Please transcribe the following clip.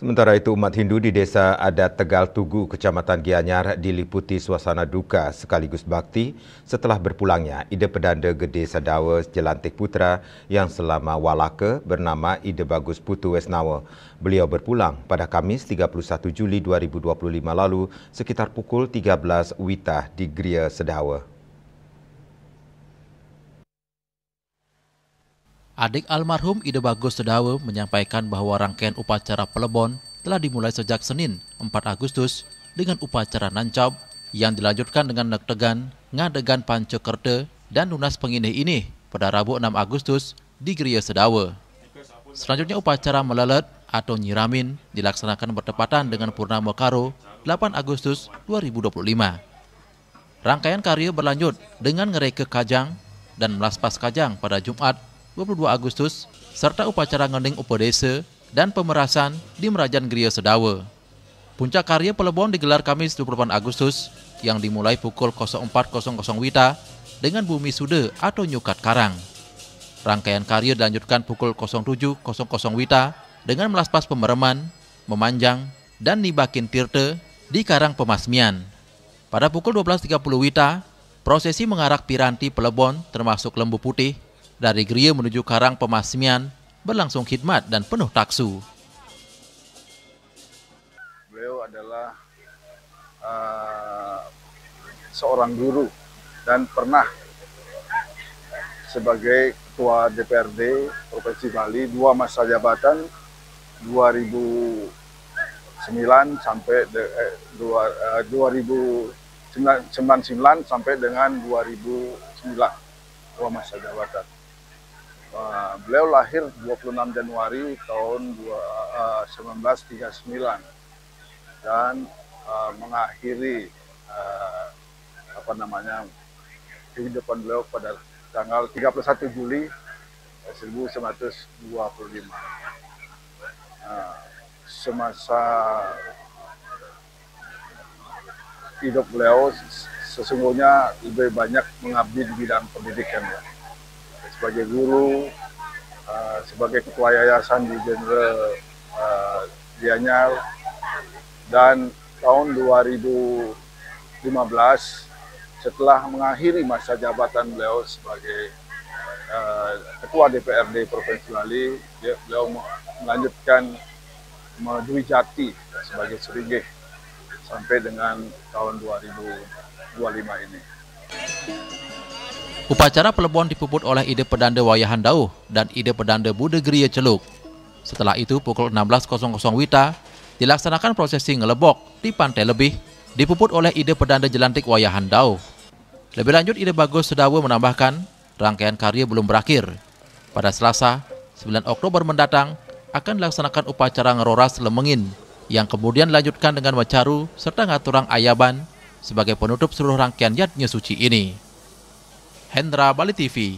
Sementara itu, umat Hindu di Desa Adat Tegal Tugu, Kecamatan Gianyar diliputi suasana duka sekaligus bakti setelah berpulangnya Ide Pedanda Gede Sadawa Jelantik Putra yang selama walaka bernama Ide Bagus Putu Wesnawa. Beliau berpulang pada Kamis 31 Juli 2025 lalu sekitar pukul 13 WITA di Gria Sedawa. Adik almarhum Ide Bagus Sedawa menyampaikan bahwa rangkaian upacara pelebon telah dimulai sejak Senin 4 Agustus dengan upacara nancab yang dilanjutkan dengan nektegan, ngadegan pancekerte dan lunas penginih ini pada Rabu 6 Agustus di Gria Sedawa. Selanjutnya upacara melelet atau nyiramin dilaksanakan bertepatan dengan Purnama Karo 8 Agustus 2025. Rangkaian karya berlanjut dengan ngereke kajang dan melaspas kajang pada Jumat 22 Agustus, serta upacara ngending upodese dan pemerasan di Merajan Gria Sedawa. Puncak karya pelebon digelar Kamis 28 Agustus yang dimulai pukul 04.00 WITA dengan bumi sude atau nyukat karang. Rangkaian karya dilanjutkan pukul 07.00 WITA dengan melaspas pemereman, memanjang, dan nibakin tirte di karang pemasmian. Pada pukul 12.30 WITA, prosesi mengarak piranti pelebon termasuk lembu putih dari Gria menuju karang pemasmian berlangsung khidmat dan penuh taksu. Beliau adalah seorang guru dan pernah sebagai Ketua DPRD Provinsi Bali 2 masa jabatan 2009 sampai 2099 sampai dengan 2009, 2 masa jabatan. Beliau lahir 26 Januari tahun 1939 dan mengakhiri kehidupan beliau pada tanggal 31 Juli 1925. Semasa hidup beliau sesungguhnya lebih banyak mengabdi di bidang pendidikan, ya. Sebagai guru, sebagai ketua yayasan di Jenderal Gianyar, dan tahun 2015 setelah mengakhiri masa jabatan beliau sebagai Ketua DPRD Provinsi Bali, beliau melanjutkan Dwi Jati sebagai Surigih sampai dengan tahun 2025 ini. Upacara pelebon dipuput oleh Ide Pedanda Wayahan Dauh dan Ide Pedanda Bude Gria Celuk. Setelah itu pukul 16.00 WITA dilaksanakan prosesi ngelebok di Pantai Lebih dipuput oleh Ide Pedanda Jelantik Wayahan Dauh. Lebih lanjut Ide Bagus Sedawa menambahkan rangkaian karya belum berakhir. Pada Selasa 9 Oktober mendatang akan dilaksanakan upacara ngeroras lemengin yang kemudian dilanjutkan dengan mecaru serta ngaturang ayaban sebagai penutup seluruh rangkaian yatnya suci ini. Hendra, Bali TV.